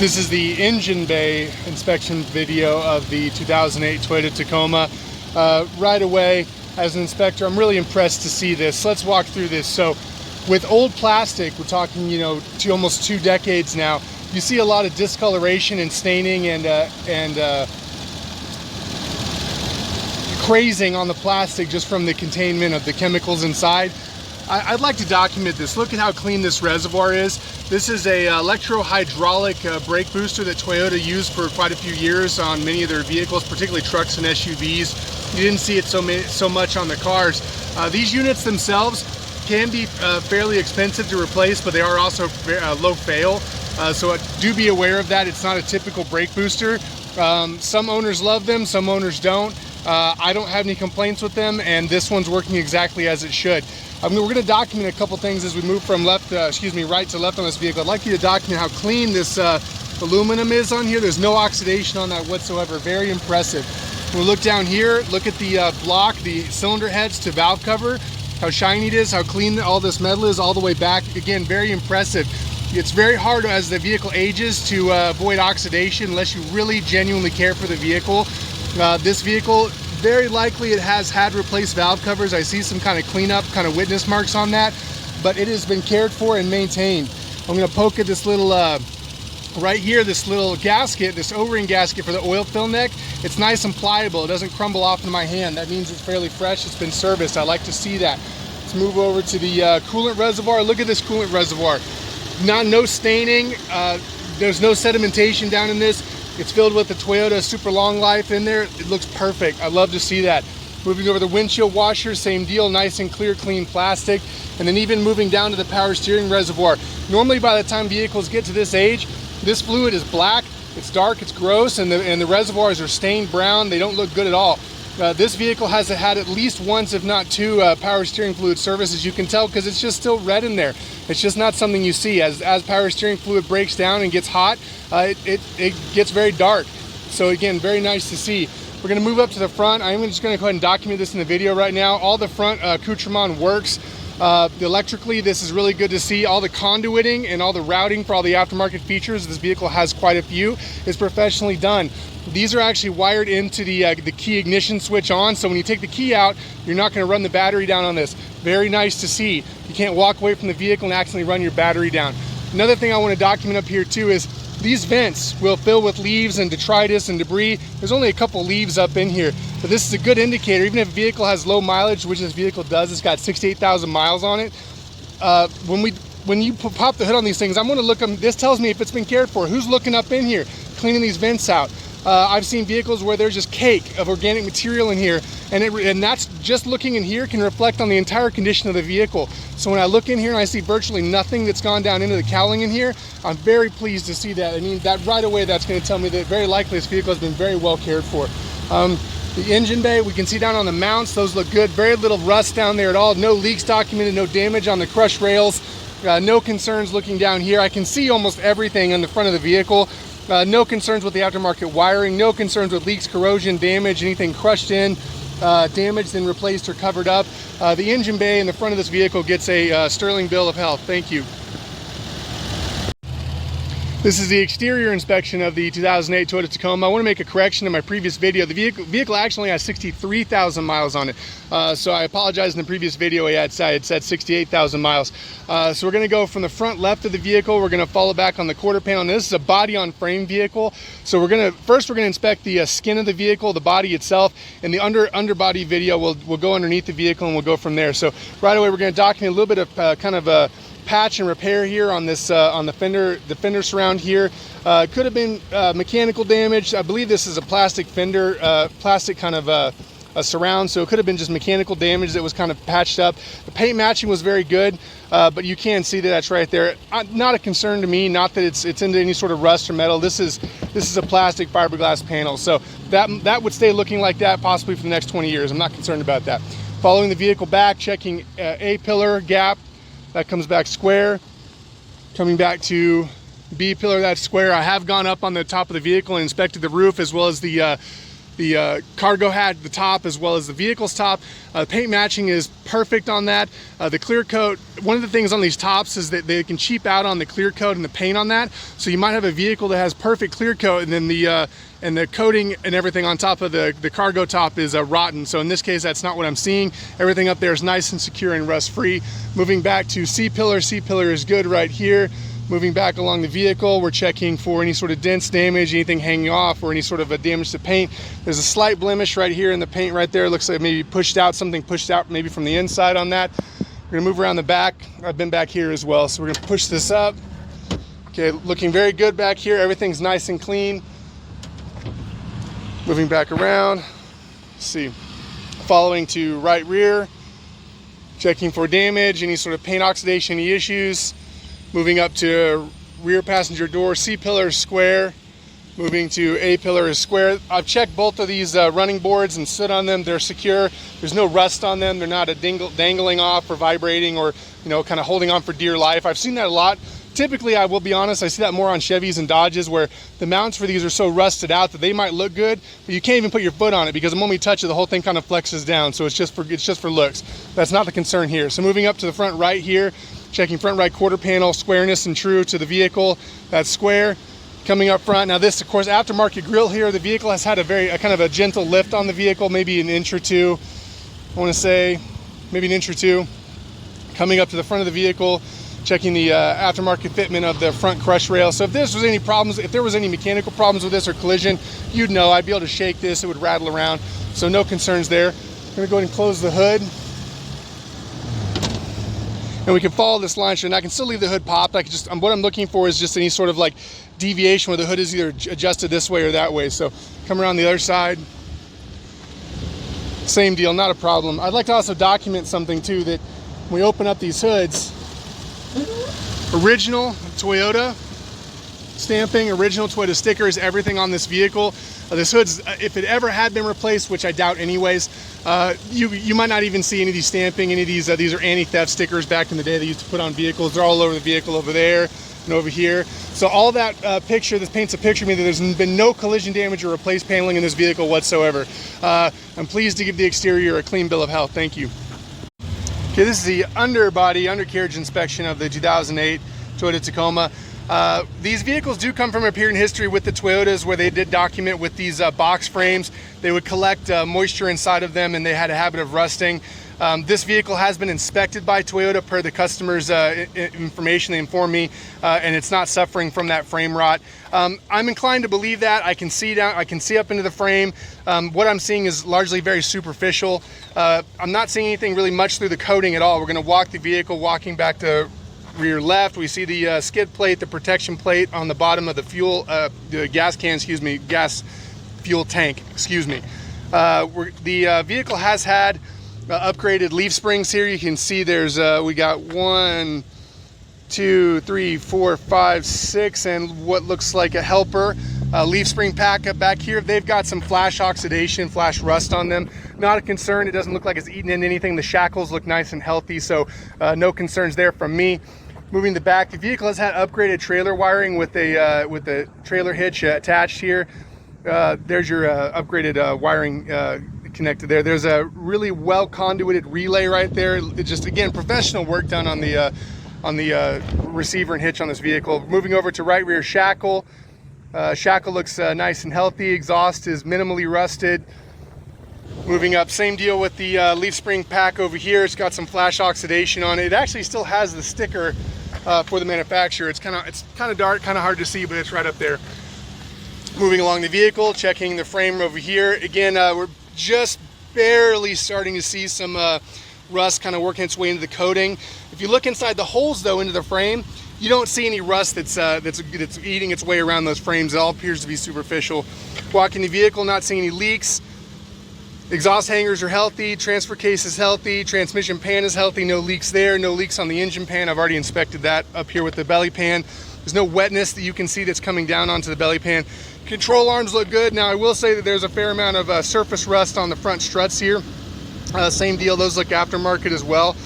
This is the engine bay inspection video of the 2008 Toyota Tacoma. Right away, as an inspector, I'm really impressed to see this. Let's walk through this. So with old plastic, we're talking, almost 2 decades now, you see a lot of discoloration and staining and crazing on the plastic just from the containment of the chemicals inside. I'd like to document this. Look at how clean this reservoir is. This is a electro-hydraulic brake booster that Toyota used for quite a few years on many of their vehicles, particularly trucks and SUVs. You didn't see it so much on the cars. These units themselves can be fairly expensive to replace, but they are also low fail. So do be aware of that. It's not a typical brake booster. Some owners love them, some owners don't. I don't have any complaints with them, and this one's working exactly as it should. We're going to document a couple things as we move from right to left on this vehicle. I'd like you to document how clean this aluminum is on here. There's no oxidation on that whatsoever. Very impressive. When we look down here, look at the block, the cylinder heads to valve cover, how shiny it is, how clean all this metal is all the way back. Again, very impressive. It's very hard as the vehicle ages to avoid oxidation unless you really genuinely care for the vehicle. This vehicle, very likely it has had replaced valve covers. I see some kind of cleanup, kind of witness marks on that, but it has been cared for and maintained. I'm going to poke at this little, right here, this little gasket, this O-ring gasket for the oil fill neck. It's nice and pliable. It doesn't crumble off in my hand. That means it's fairly fresh. It's been serviced. I like to see that. Let's move over to the coolant reservoir. Look at this coolant reservoir. No staining. There's no sedimentation down in this. It's filled with the Toyota Super Long Life in there. It looks perfect. I love to see that. Moving over the windshield washer, same deal, nice and clear, clean plastic. And then even moving down to the power steering reservoir. Normally by the time vehicles get to this age, this fluid is black, it's dark, it's gross, and the reservoirs are stained brown. They don't look good at all. This vehicle has had at least once, if not 2, power steering fluid services. You can tell because it's just still red in there. It's just not something you see. As power steering fluid breaks down and gets hot, it gets very dark. So again, very nice to see. We're going to move up to the front. I'm just going to go ahead and document this in the video right now. All the front accoutrement works. Electrically, this is really good to see. All the conduiting and all the routing for all the aftermarket features, this vehicle has quite a few, is professionally done. These are actually wired into the key ignition switch on, so when you take the key out, you're not going to run the battery down on this. Very nice to see. You can't walk away from the vehicle and accidentally run your battery down. Another thing I want to document up here too is these vents will fill with leaves and detritus and debris. There's only a couple leaves up in here, but this is a good indicator. Even if a vehicle has low mileage, which this vehicle does, it's got 68,000 miles on it. When you pop the hood on these things, I'm going to look them. This tells me if it's been cared for. Who's looking up in here, cleaning these vents out? I've seen vehicles where there's just cake of organic material in here, and that's just looking in here can reflect on the entire condition of the vehicle. So when I look in here and I see virtually nothing that's gone down into the cowling in here, I'm very pleased to see that. I mean, that right away, that's going to tell me that very likely this vehicle has been very well cared for. The engine bay, we can see down on the mounts, those look good. Very little rust down there at all. No leaks documented, no damage on the crush rails. No concerns looking down here. I can see almost everything on the front of the vehicle. No concerns with the aftermarket wiring, no concerns with leaks, corrosion, damage, anything crushed in, damaged and replaced or covered up. The engine bay in the front of this vehicle gets a sterling bill of health. Thank you. This is the exterior inspection of the 2008 Toyota Tacoma. I want to make a correction in my previous video. The vehicle actually has 63,000 miles on it. So I apologize, in the previous video I had said 68,000 miles. So we're going to go from the front left of the vehicle. We're going to follow back on the quarter panel. Now, this is a body on frame vehicle. So we're going to inspect the skin of the vehicle, the body itself, and the underbody video. We'll go underneath the vehicle and we'll go from there. So right away we're going to document a little bit of kind of a patch and repair here on this on the fender surround here. Could have been mechanical damage. I believe this is a plastic fender, plastic kind of a surround, so it could have been just mechanical damage that was kind of patched up. The paint matching was very good, but you can see that that's right there. Not a concern to me, not that it's into any sort of rust or metal. This is a plastic fiberglass panel, so that would stay looking like that possibly for the next 20 years. I'm not concerned about that. Following the vehicle back, checking A pillar gap. That comes back square. Coming back to B pillar, that's square. I have gone up on the top of the vehicle and inspected the roof as well as the the cargo hat, the top, as well as the vehicle's top. Paint matching is perfect on that. The clear coat, one of the things on these tops is that they can cheap out on the clear coat and the paint on that. So you might have a vehicle that has perfect clear coat, and then the coating and everything on top of the cargo top is rotten. So in this case, that's not what I'm seeing. Everything up there is nice and secure and rust free. Moving back to C-pillar is good right here. Moving back along the vehicle, we're checking for any sort of dents, damage, anything hanging off, or any sort of a damage to paint. There's a slight blemish right here in the paint right there. Looks like maybe pushed out, something pushed out maybe from the inside on that. We're gonna move around the back. I've been back here as well, so we're gonna push this up. Okay, looking very good back here. Everything's nice and clean. Moving back around, let's see. Following to right rear, checking for damage, any sort of paint oxidation, any issues. Moving up to rear passenger door, C-pillar is square. Moving to A-pillar is square. I've checked both of these running boards and stood on them. They're secure. There's no rust on them. They're not dangling off or vibrating or, you know, kind of holding on for dear life. I've seen that a lot. Typically, I will be honest, I see that more on Chevys and Dodges, where the mounts for these are so rusted out that they might look good, but you can't even put your foot on it because the moment you touch it, the whole thing kind of flexes down. So it's just for looks. That's not the concern here. So moving up to the front right here, checking front right quarter panel, squareness and true to the vehicle. That's square. Coming up front, now this, of course, aftermarket grille here. The vehicle has had a kind of a gentle lift on the vehicle, maybe an inch or two. I want to say maybe an inch or two. Coming up to the front of the vehicle, checking the aftermarket fitment of the front crush rail. So if there was any mechanical problems with this or collision, you'd know. I'd be able to shake this, it would rattle around. So no concerns there. I'm gonna go ahead and close the hood. And we can follow this line, and I can still leave the hood popped. I can just, what I'm looking for is just any sort of like deviation where the hood is either adjusted this way or that way. So come around the other side. Same deal, not a problem. I'd like to also document something too, that when we open up these hoods, original Toyota stamping, original Toyota stickers, everything on this vehicle. This hood's, if it ever had been replaced, which I doubt anyways, you might not even see any of these stamping, any of these are anti-theft stickers back in the day they used to put on vehicles. They're all over the vehicle, over there and over here. So all that this paints a picture of me that there's been no collision damage or replaced paneling in this vehicle whatsoever. I'm pleased to give the exterior a clean bill of health. Thank you. Okay, this is the undercarriage inspection of the 2008 Toyota Tacoma. These vehicles do come from a period in history with the Toyotas where they did document with these box frames. They would collect moisture inside of them and they had a habit of rusting. This vehicle has been inspected by Toyota per the customer's information they informed me, and it's not suffering from that frame rot. I'm inclined to believe that. I can see up into the frame. What I'm seeing is largely very superficial. I'm not seeing anything really much through the coating at all. We're going to walk the vehicle, walking back to rear left. We see the skid plate, the protection plate on the bottom of the fuel, the gas can, gas fuel tank, the vehicle has had upgraded leaf springs here. You can see there's we got 1, 2, 3, 4, 5, 6, and what looks like a helper leaf spring pack up back here. They've got some flash oxidation, flash rust on them. Not a concern. It doesn't look like it's eaten into anything. The shackles look nice and healthy, so no concerns there from me. Moving the back, the vehicle has had upgraded trailer wiring with the trailer hitch attached here. There's your upgraded wiring connected there. There's a really well conduited relay right there. It's just, again, professional work done on the receiver and hitch on this vehicle. Moving over to right rear shackle. Shackle looks nice and healthy. Exhaust is minimally rusted. Moving up, same deal with the leaf spring pack over here. It's got some flash oxidation on it. It actually still has the sticker for the manufacturer. It's kind of dark, kind of hard to see, but it's right up there. Moving along the vehicle, checking the frame over here. Again, we're just barely starting to see some rust kind of working its way into the coating. If you look inside the holes though into the frame, you don't see any rust that's eating its way around those frames. It all appears to be superficial. Walking the vehicle, not seeing any leaks. Exhaust hangers are healthy, transfer case is healthy, transmission pan is healthy, no leaks there, no leaks on the engine pan. I've already inspected that up here with the belly pan. There's no wetness that you can see that's coming down onto the belly pan. Control arms look good. Now I will say that there's a fair amount of surface rust on the front struts here. Same deal, those look aftermarket as well.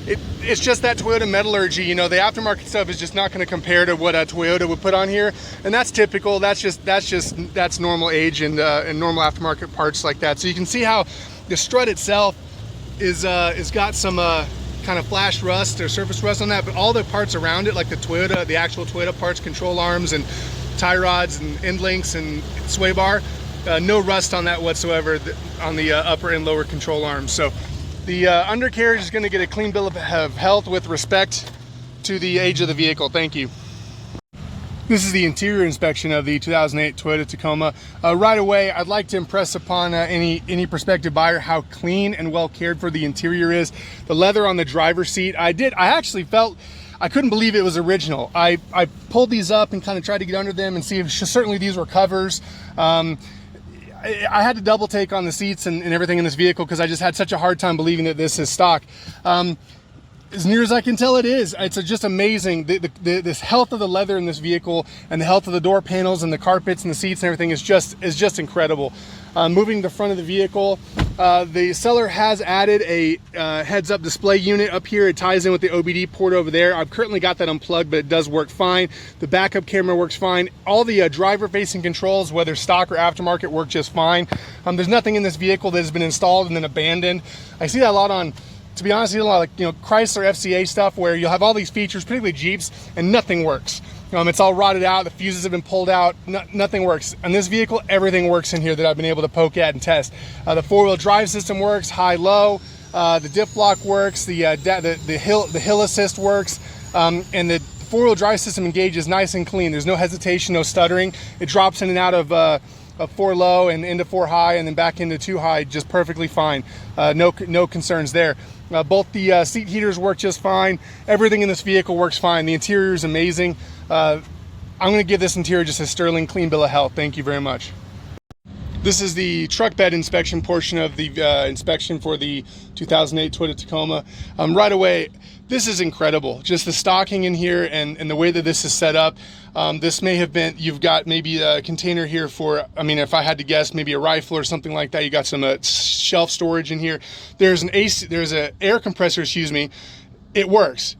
it's just that Toyota metallurgy. You know, the aftermarket stuff is just not going to compare to what a Toyota would put on here, and that's typical. That's normal age and normal aftermarket parts like that. So you can see how the strut itself is got some kind of flash rust or surface rust on that, but all the parts around it, like the actual Toyota parts, control arms and tie rods and end links and sway bar, no rust on that whatsoever on the upper and lower control arms. So the undercarriage is going to get a clean bill of health with respect to the age of the vehicle. Thank you. This is the interior inspection of the 2008 Toyota Tacoma. Right away, I'd like to impress upon any prospective buyer how clean and well cared for the interior is. The leather on the driver's seat, I actually felt, I couldn't believe it was original. I pulled these up and kind of tried to get under them and see if certainly these were covers. I had to double take on the seats and everything in this vehicle because I just had such a hard time believing that this is stock. As near as I can tell, it is. It's just amazing. This health of the leather in this vehicle and the health of the door panels and the carpets and the seats and everything is just incredible. Moving to the front of the vehicle, the seller has added a heads-up display unit up here. It ties in with the OBD port over there. I've currently got that unplugged, but it does work fine. The backup camera works fine. All the driver-facing controls, whether stock or aftermarket, work just fine. There's nothing in this vehicle that has been installed and then abandoned. I see that a lot on, to be honest, a lot of, you know, Chrysler FCA stuff where you'll have all these features, particularly Jeeps, and nothing works. It's all rotted out, the fuses have been pulled out, nothing works. On this vehicle, everything works in here that I've been able to poke at and test. The four-wheel drive system works, high-low, the diff lock works, the hill assist works, and the four-wheel drive system engages nice and clean. There's no hesitation, no stuttering. It drops in and out of 4 low and into 4 high and then back into 2 high just perfectly fine. No concerns there. Both the seat heaters work just fine. Everything in this vehicle works fine. The interior is amazing. I'm going to give this interior just a sterling clean bill of health. Thank you very much. This is the truck bed inspection portion of the inspection for the 2008 Toyota Tacoma. Right away, this is incredible. Just the stocking in here and the way that this is set up. This may have been, you've got maybe a container here for, I mean, if I had to guess, maybe a rifle or something like that. You got some shelf storage in here. There's an air compressor, excuse me. It works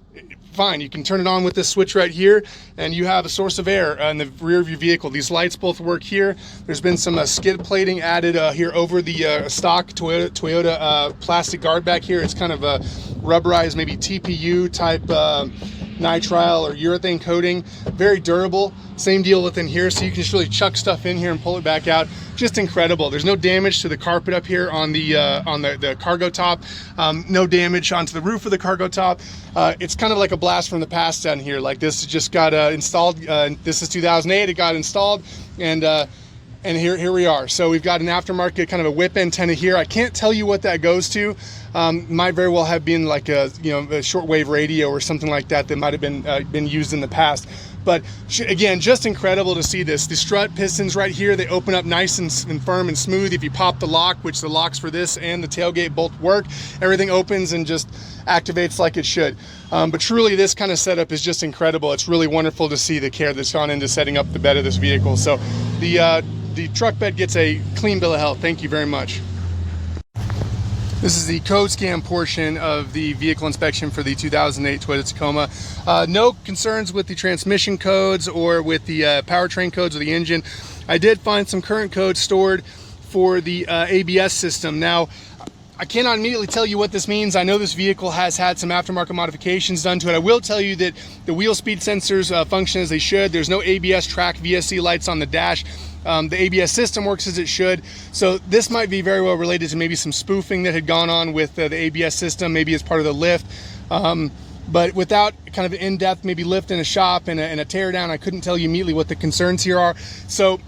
fine. You can turn it on with this switch right here and you have a source of air in the rear of your vehicle. These lights both work here. There's been some skid plating added here over the stock Toyota plastic guard back here. It's kind of a rubberized, maybe TPU type nitrile or urethane coating. Very durable. Same deal within here, so you can just really chuck stuff in here and pull it back out. Just incredible. There's no damage to the carpet up here on the cargo top. No damage onto the roof of the cargo top. It's kind of like a blast from the past down here. Like this just got installed. This is 2008. It got installed, and here we are. So we've got an aftermarket kind of a whip antenna here. I can't tell you what that goes to. Might very well have been like a shortwave radio or something like that that might have been used in the past. But again, just incredible to see this. The strut pistons right here, they open up nice and firm and smooth. If you pop the lock, which the locks for this and the tailgate both work, everything opens and just activates like it should. But truly, this kind of setup is just incredible. It's really wonderful to see the care that's gone into setting up the bed of this vehicle. So the truck bed gets a clean bill of health. Thank you very much. This is the code scan portion of the vehicle inspection for the 2008 Toyota Tacoma. No concerns with the transmission codes or with the powertrain codes or the engine. I did find some current codes stored for the ABS system. Now, I cannot immediately tell you what this means. I know this vehicle has had some aftermarket modifications done to it. I will tell you that the wheel speed sensors function as they should. There's no ABS track VSC lights on the dash. The ABS system works as it should. So this might be very well related to maybe some spoofing that had gone on with the ABS system, maybe as part of the lift. But without kind of an in-depth maybe lift in a shop and a tear down, I couldn't tell you immediately what the concerns here are. So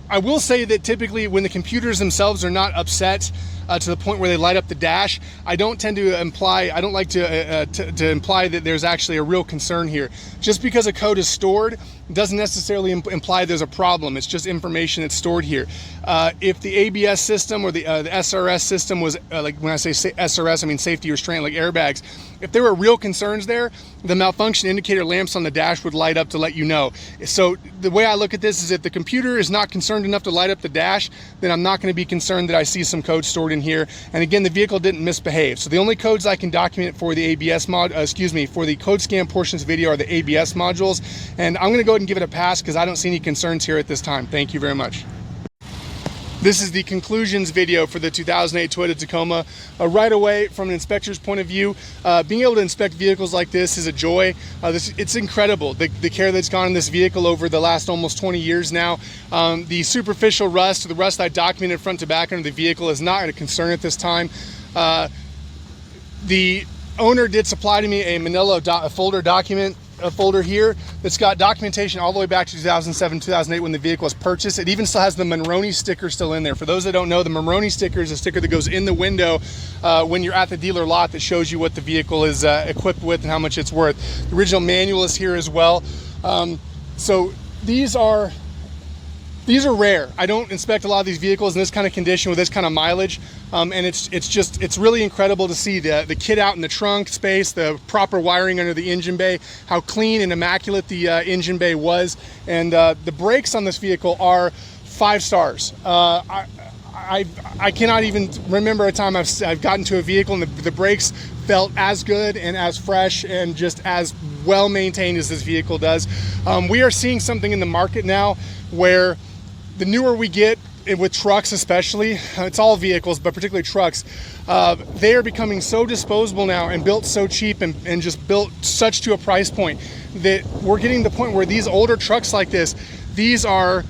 I will say that typically when the computers themselves are not upset to the point where they light up the dash, I don't tend to imply, I don't like to imply that there's actually a real concern here. Just because a code is stored doesn't necessarily imply there's a problem. It's just information that's stored here. If the ABS system or the SRS system was, like when I say SRS, I mean safety restraint, like airbags. If there were real concerns there, the malfunction indicator lamps on the dash would light up to let you know. So the way I look at this is if the computer is not concerned enough to light up the dash, then I'm not going to be concerned that I see some code stored in here. And again, the vehicle didn't misbehave. So the only codes I can document for the ABS for the code scan portions video are the ABS modules. And I'm gonna go ahead and give it a pass because I don't see any concerns here at this time. Thank you very much. This is the conclusions video for the 2008 Toyota Tacoma. Right away, from an inspector's point of view, being able to inspect vehicles like this is a joy. It's incredible, the care that's gone in this vehicle over the last almost 20 years now. The superficial rust, the rust I documented front to back under the vehicle, is not a concern at this time. The owner did supply to me a Manila folder here that's got documentation all the way back to 2007, 2008 when the vehicle was purchased. It even still has the Monroney sticker still in there. For those that don't know, the Monroney sticker is a sticker that goes in the window when you're at the dealer lot that shows you what the vehicle is equipped with and how much it's worth. The original manual is here as well. So these are rare. I don't inspect a lot of these vehicles in this kind of condition with this kind of mileage, and it's really incredible to see the kit out in the trunk space, the proper wiring under the engine bay, how clean and immaculate the engine bay was, and the brakes on this vehicle are 5 stars. I cannot even remember a time I've gotten to a vehicle and the brakes felt as good and as fresh and just as well maintained as this vehicle does. We are seeing something in the market now where the newer we get, with trucks especially, it's all vehicles, but particularly trucks, they are becoming so disposable now and built so cheap and just built such to a price point that we're getting to the point where these older trucks like this, these are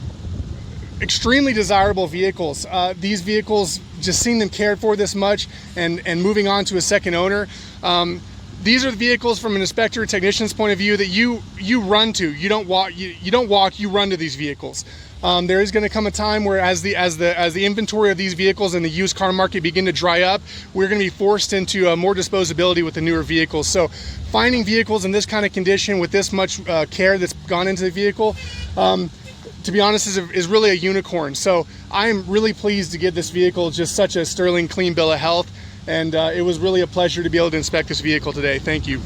extremely desirable vehicles. These vehicles, just seeing them cared for this much and moving on to a second owner, these are the vehicles from an inspector or technician's point of view that you run to. You don't walk, you run to these vehicles. There is going to come a time where as the inventory of these vehicles in the used car market begin to dry up, we're going to be forced into more disposability with the newer vehicles. So finding vehicles in this kind of condition with this much care that's gone into the vehicle, to be honest, is really a unicorn. So I'm really pleased to get this vehicle just such a sterling clean bill of health, and it was really a pleasure to be able to inspect this vehicle today. Thank you.